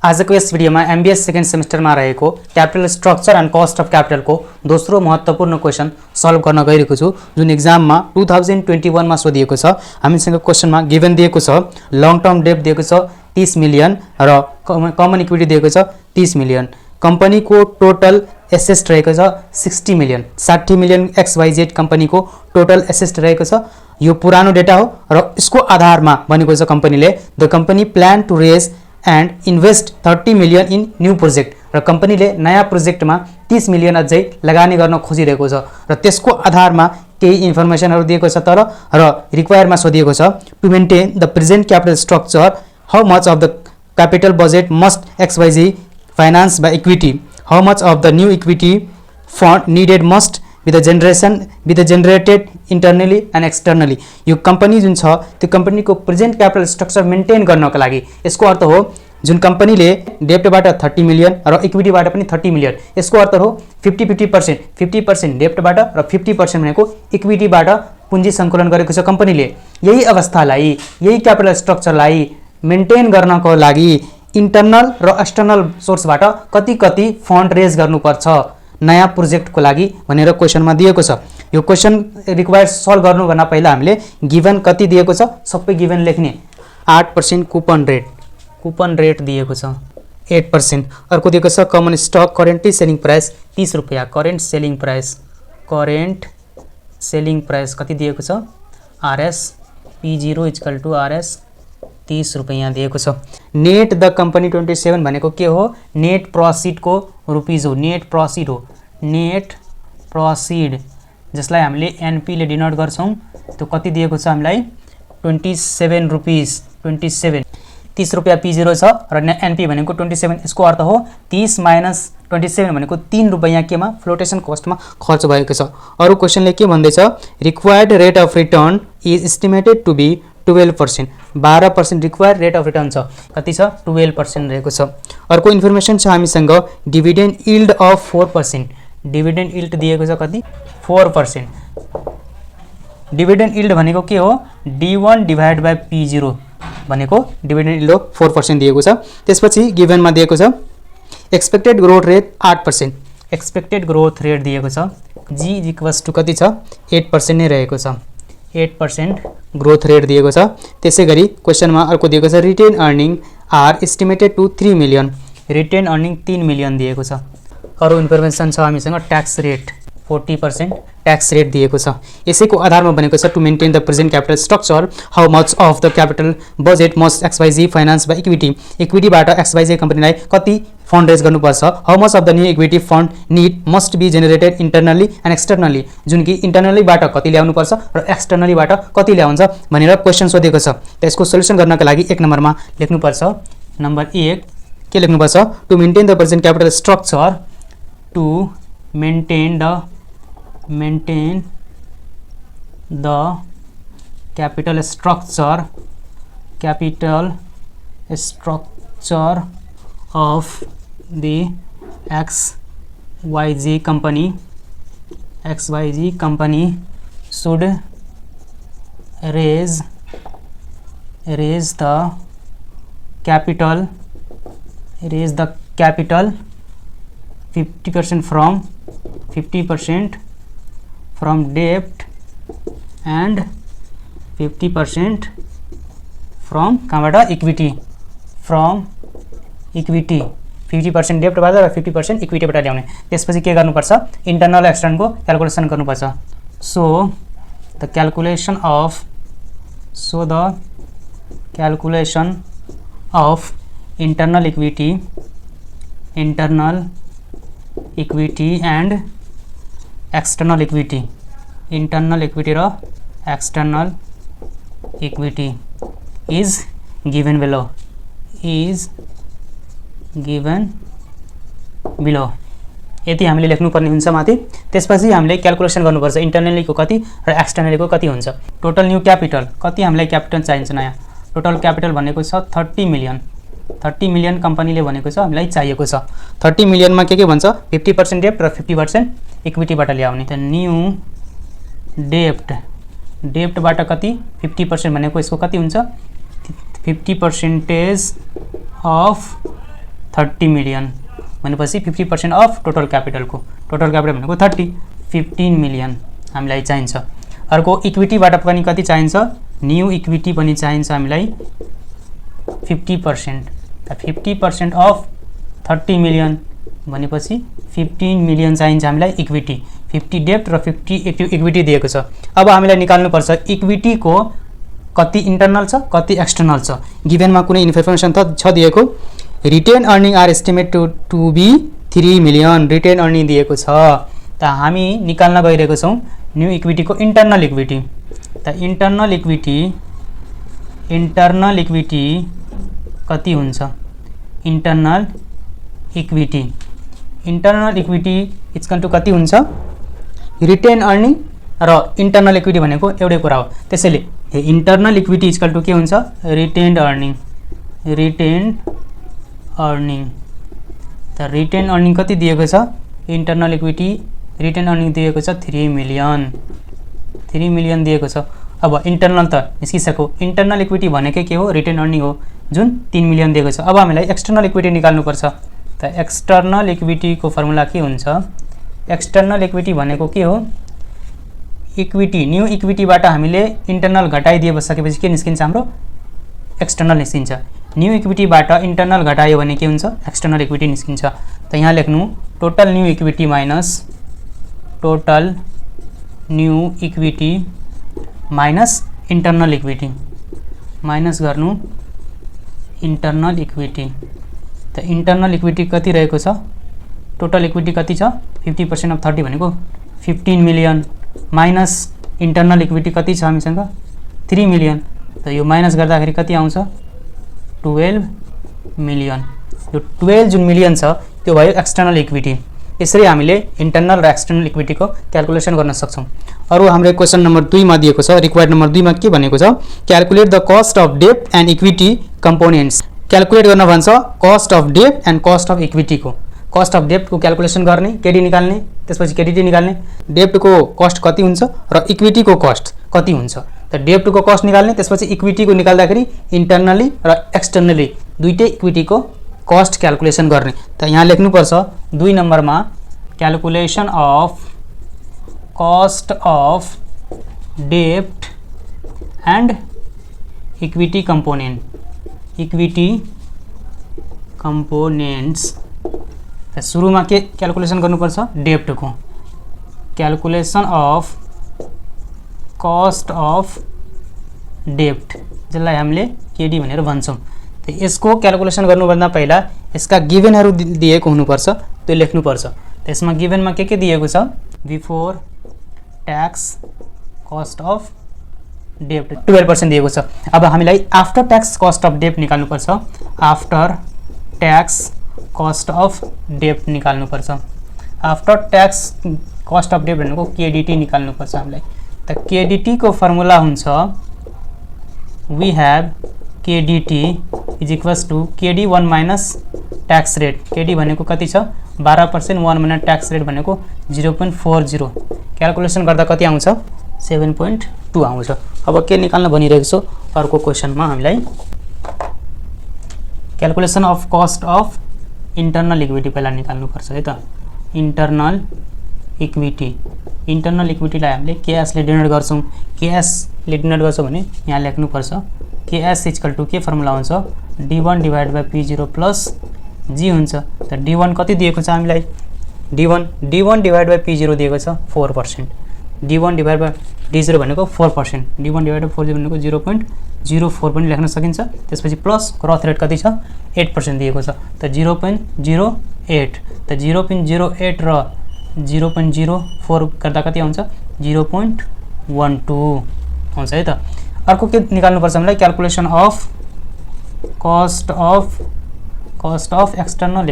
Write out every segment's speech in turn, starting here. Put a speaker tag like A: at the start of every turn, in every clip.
A: आजको यस भिडियोमा MBS second सेमेस्टरमा रहेको capital structure and cost of क्यापिटलको दोस्रो महत्त्वपूर्ण क्वेशन सल्भ गर्न गइरहेको छु, जुन एक्जाममा 2021 मा सोधिएको छ। हामीसँग क्वेशनमा गिभन दिएको छ, लङ टर्म डेट दिएको छ 30 मिलियन र कमन इक्विटी दिएको छ 30 मिलियन। कम्पनीको टोटल एसेट रहेको छ 60 मिलियन। 60 मिलियन XYZ कम्पनीको टोटल एसेट रहेको छ। यो पुरानो डेटा हो र यसको आधारमा बनेको छ कम्पनीले the company plan to raise and invest 30 million in new project र कम्पनीले नयाँ प्रोजेक्टमा 30 मिलियन अझै लगानी गर्न खोजिरहेको छ र त्यसको आधारमा केही इन्फर्मेसनहरू दिएको छ तर र रिक्वायरमा सोधिएको छ to maintain the present capital structure how much of the capital budget must XYZ finance by equity, how much of the new equity fund needed must with the generated internally and externally। यो company जुन छ त्यो कम्पनीको present capital structure maintain गर्नको लागि यसको अर्थ हो जुन कम्पनीले डेप्टबाट 30 मिलियन र इक्विटीबाट पनि 30 मिलियन, यसको अर्थ हो 50% डेप्टबाट र 50% भनेको इक्विटीबाट पुँजी सङ्कलन गरेको छ कम्पनीले। यही अवस्थालाई, यही क्यापिटल स्ट्रक्चरलाई मेन्टेन गर्नको लागि इन्टरनल र एक्सटर्नल सोर्सबाट कति फन्ड रेज गर्नुपर्छ नयाँ प्रोजेक्टको लागि भनेर क्वेशनमा दिएको छ। यो क्वेशन रिक्वायर सल्भ गर्नुभन्दा पहिला हामीले गिभन कति दिएको छ सबै गिभन लेख्ने। 8% कुपन रेट दिएको छ 8%। अर्को दिएको छ common stock currently selling price 30 रुपैयाँ। करेन्ट सेलिङ प्राइस कति दिएको छ RS P0 = RS 30 रुपैयाँ दिएको छ। नेट द कम्पनी 27 भनेको के हो? नेट प्रॉफिटको रुपिज हो। नेट प्रॉफिट जसलाई हामीले NP ले डिनोट गर्छौं त्यो कति दिएको छ हामीलाई 27 रुपीस। 30 रुपैयाँ P0 छ र NP भनेको 27। यसको अर्थ हो 30 - 27 भनेको 3 रुपैयाँ केमा फ्लोटेसन कस्टमा खर्च भएको छ। अरु क्वेशनले के भन्दैछ? Required rate of return is estimated to be 12%। 12% required rate of return छ। कति छ? 12% रहेको छ। अर्को इन्फर्मेसन छ हामीसँग dividend yield of 4%। Dividend yield दिएको छ कति? 4%। डिभिडेन्ड यील्ड भनेको के हो? D1 / P0 भनेको डिभिडेन्ड यील्ड 4% दिएको छ। त्यसपछि गिभनमा दिएको छ expected growth rate 8%। Expected growth rate दिएको छ G = कति छ? 8% नै रहेको छ। 8% ग्रोथ रेट दिएको छ। त्यसैगरी क्वेशनमा अर्को दिएको छ retained earning are estimated to 3 million. Retained earning 3 million दिएको छ। अरु इन्फर्मेसन छ हामीसँग ट्याक्स रेट 40% ट्याक्स रेट दिएको छ। यसैको आधारमा बनेको छ to maintain the present capital structure how much of the capital budget must XYZ finance by equity. इक्विटीबाट XYZ कम्पनीलाई कति फन्ड रेज गर्नुपर्छ? How much of the new equity fund need must be generated internally and externally. जुन कि इन्टरनलीबाट कति ल्याउनुपर्छ र एक्सटर्नलीबाट कति ल्याउँछ भनेर क्वेशन सोधेको छ। त्यसको सोलुसन गर्नका लागि 1 नम्बरमा लेख्नुपर्छ। नम्बर 1 के लेख्नुपर्छ? To maintain the present capital structure to maintain the capital structure of the XYZ company should raise the capital 50% from debt and 50% from कहाँबाट? इक्विटी। फ्रम इक्विटी 50% डेप्टबाट र 50% इक्विटीबाट ल्याउने। त्यसपछि के गर्नुपर्छ? इन्टरनल एक्सटर्नलको क्याल्कुलेसन गर्नुपर्छ। So the calculation of internal equity and external equity. Internal equity र external equity is given below. यति हामीले लेख्नुपर्ने हुन्छ माथि। त्यसपछि हामीले क्याल्कुलेसन गर्नुपर्छ इन्टरनलीको कति र एक्सटर्नलीको कति हुन्छ। टोटल न्यू क्यापिटल कति हामीलाई क्यापिटल चाहिन्छ नयाँ? टोटल क्यापिटल भनेको छ 30 मिलियन। 30 मिलियन कम्पनीले भनेको छ हामीलाई चाहिएको छ। 30 मिलियनमा के भन्छ? 50% डेप्ट र 50% इक्विटीबाट ल्याउने। त न्यू डेप्टबाट कति? 50% भनेको यसको कति हुन्छ? 50% अफ 30 मिलियन भनेपछि 50% अफ टोटल क्यापिटलको, टोटल क्यापिटल भनेको 30, 15 मिलियन हामीलाई चाहिन्छ। अर्को इक्विटीबाट पनि कति चाहिन्छ, न्यू इक्विटी पनि चाहिन्छ हामीलाई 50%, त 50% अफ 30 मिलियन भनेपछि 15 मिलियन चाहिन्छ हामीलाई इक्विटी, 50 डेब्ट र 50 इक्विटी दिएको छ। अब हामीलाई निकाल्नुपर्छ इक्विटीको कति इन्टरनल छ कति एक्सटर्नल छ। गिभनमा कुनै इन्फर्मेसन छ दिएको, retained earning are estimate to be 3 million retained earning दिएको छ। त हामी निकाल्न गइरहेको छौँ न्यू इक्विटीको इन्टरनल इक्विटी। त इन्टरनल इक्विटी कति हुन्छ, इन्टरनल इक्विटी इक्वल टु कति हुन्छ, रिटेन अर्निङ र इन्टरनल इक्विटी भनेको एउटै कुरा हो। त्यसैले इन्टरनल इक्विटी इक्वल टु के हुन्छ, रिटेन अर्निङ। त रिटेन अर्निङ कति दिएको छ, इन्टरनल इक्विटी रिटेन अर्निङ दिएको छ 3 मिलियन दिएको छ। अब इन्टरनल त निस्किसक्यो, इन्टरनल इक्विटी भनेकै के हो, रिटेन अर्निङ हो जुन 3 मिलियन दिएको छ। अब हामीलाई एक्सटर्नल इक्विटी निकाल्नुपर्छ। त एक्सटर्नल इक्विटीको फर्मुला के हुन्छ, एक्सटर्नल इक्विटी भनेको के हो, इक्विटी न्यू इक्विटीबाट हामीले इन्टरनल घटाइदिए बसिसकेपछि के निस्किन्छ, हाम्रो एक्सटर्नल निस्किन्छ। न्यू इक्विटीबाट इन्टरनल घटायो भने के हुन्छ, एक्सटर्नल इक्विटी निस्किन्छ। त यहाँ लेख्नु total new equity minus total new equity minus internal equity, minus गर्नु इन्टरनल इक्विटी। त इन्टरनल इक्विटी कति रहेको छ, टोटल इक्विटी कति छ, 50% अफ 30 भनेको 15 मिलियन माइनस इन्टरनल इक्विटी कति छ हामीसँग 3 मिलियन। त यो माइनस गर्दाखेरि कति आउँछ, 12 मिलियन। यो 12 जुन मिलियन छ त्यो भयो एक्सटर्नल इक्विटी। यसरी हामीले इन्टरनल र एक्सटर्नल इक्विटीको क्याल्कुलेसन गर्न सक्छौँ। अरू हाम्रो क्वेसन नम्बर 2 मा दिएको छ, रिक्वायर्ड नम्बर 2 मा के भनेको छ, क्याल्कुलेट द कस्ट अफ डेब्ट एन्ड इक्विटी कम्पोनेन्ट्स। क्याल्कुलेट गर्न भन्छ कस्ट अफ डेब्ट एन्ड कस्ट अफ इक्विटीको। कस्ट अफ डेब्टको क्याल्कुलेसन गर्ने, केडी निकाल्ने, त्यसपछि क्रेडिटी निकाल्ने, डेब्टको कस्ट कति हुन्छ र इक्विटीको कस्ट कति हुन्छ। त डेब्टको कस्ट निकाल्ने, त्यसपछि इक्विटीको निकाल्दाखेरि इन्टरनली र एक्सटर्नली दुईटै इक्विटीको कस्ट क्याल्कुलेसन गर्ने। त यहाँ लेख्नुपर्छ 2 नम्बरमा क्याल्कुलेसन अफ कस्ट अफ डेब्ट एन्ड इक्विटी कम्पोनेन्ट्स। त सुरुमा के क्याल्कुलेसन गर्नुपर्छ, डेब्टको क्याल्कुलेसन अफ कस्ट अफ डेब्ट, जसलाई हामीले केडी भनेर भन्छौँ। त यसको क्याल्कुलेसन गर्नुभन्दा पहिला यसका गिभनहरू दिएको हुनुपर्छ, त्यो लेख्नुपर्छ। त्यसमा गिभनमा के दिएको छ, बिफोर ट्याक्स कस्ट अफ डेब्ट 12% दिएको छ। अब हामीलाई आफ्टर ट्याक्स कस्ट अफ डेब्ट निकाल्नुपर्छ, आफ्टर ट्याक्स कस्ट अफ डेब्ट निकाल्नुपर्छ। आफ्टर ट्याक्स कस्ट अफ डेब्ट भनेको केडिटी निकाल्नुपर्छ हामीलाई। त केडिटीको फर्मुला हुन्छ, we have KDT is equals to KD one minus tax rate. KD भनेको कति छ, 12%, 1 माइनस ट्याक्स रेट भनेको 0.40। क्याल्कुलेसन गर्दा कति आउँछ, 7.2 आउँछ। अब के निकाल्न भनिरहेको छु, अर्को क्वेसनमा हामीलाई calculation of cost of internal equity पहिला निकाल्नुपर्छ है त। इन्टरनल इक्विटीलाई हामीले केएसले डिनोट गर्छौँ। केएसले डिनोट गर्छौँ भने यहाँ लेख्नुपर्छ केएस इक्वल टु के फर्मुला हुन्छ, D1 divide by P0 plus जी हुन्छ। त D1 कति दिएको छ हामीलाई, D1 डिभाइड बाई P0 दिएको छ 4%। D1 डिभाइड बाई D0 भनेको 4%, D1 डिभाइड बाई 40 भनेको 0.04 पनि लेख्न सकिन्छ। त्यसपछि प्लस ग्रोथ रेट कति छ, 8% दिएको छ। त 0.08, त 0.08 र 0.04 गर्दा कति आउँछ, 0.12 आउँछ है त। अर्को के निकाल्नुपर्छ हामीलाई, calculation of cost of external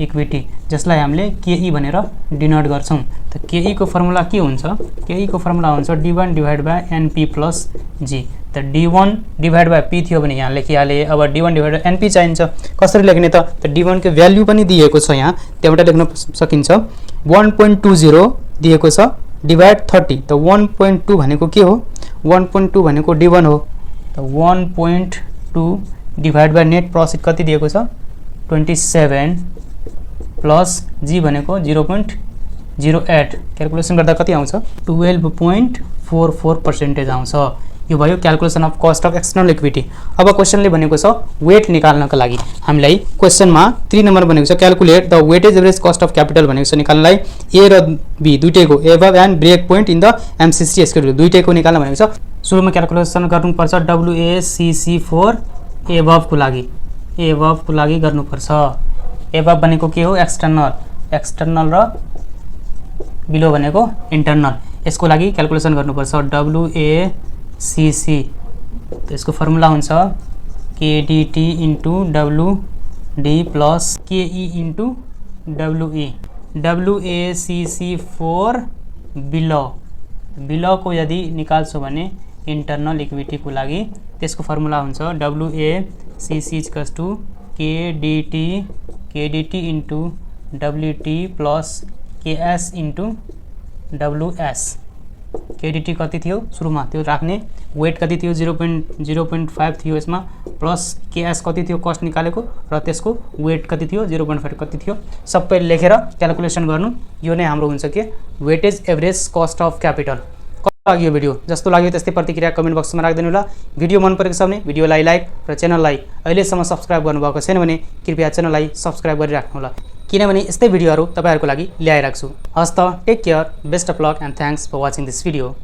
A: equity, जसलाई हामीले केई भनेर डिनोट गर्छौँ। त केई को फर्मुला के हुन्छ, केई को फर्मुला हुन्छ D1 divide by NP plus g. त D1 डिभाइड बाई P थियो भने यहाँ लेखिहालेँ। अब D1 डिभाइड बाई NP चाहिन्छ, कसरी लेख्ने त, D1 को भ्याल्यु पनि दिएको छ यहाँ, त्यहाँबाट लेख्न सकिन्छ। 1.20 दिएको छ डिभाइड 30। त 1.2 भनेको के हो, 1.2 भनेको D1 हो। त 1.2 डिभाइड बाई नेट प्रॉफिट कति दिएको छ 27 प्लस जी भनेको 0.08 क्याल्कुलेसन गर्दा कति आउँछ 12.44% आउँछ। यो भयो calculation of cost of external equity. अब क्वेशनले भनेको छ वेट निकाल्नको लागि हामीलाई क्वेशनमा 3 नम्बर भनेको छ calculate the weightage average cost of capital भनेको छ निकाल्नलाई ए र बी दुईटैको above and break point in the MCC schedule दुईटैको निकाल्न भनेको छ। सुरुमा क्याल्कुलेसन गर्नुपर्छ WACC4 एबभको लागि गर्नुपर्छ। एबभ भनेको के हो एक्सटर्नल र बिलो भनेको इन्टरनल। यसको लागि क्याल्कुलेसन गर्नुपर्छ WACC यसको फर्मुला हुन्छ KDT into WD plus KE into WE। WACC4 बिलोको यदि निकाल्छौँ भने इन्टरनल इक्विटीको लागि त्यसको फर्मुला हुन्छ WACC equals to KDT into WT plus KS into WS। KDT कति थियो सुरुमा त्यो राख्ने, वेट कति थियो 0.05 थियो यसमा, प्लस KS कति थियो कस्ट निकालेको र त्यसको वेट कति थियो 0.5 कति थियो सबै लेखेर क्याल्कुलेसन गर्नु। यो नै हाम्रो हुन्छ के weightage average cost of capital. कस्तो लाग्यो भिडियो? जस्तो लाग्यो त्यस्तै प्रतिक्रिया कमेन्ट बक्समा राख्दिनु होला। भिडियो मन परेको छ भने भिडियोलाई लाइक र च्यानललाई अहिलेसम्म सब्स्क्राइब गर्नुभएको छैन भने कृपया च्यानललाई सब्स्क्राइब गरिराख्नु होला, किनभने यस्तै भिडियोहरू तपाईहरुको लागि ल्याइराख्छु। हस्त take care, best of luck and thanks for watching this video.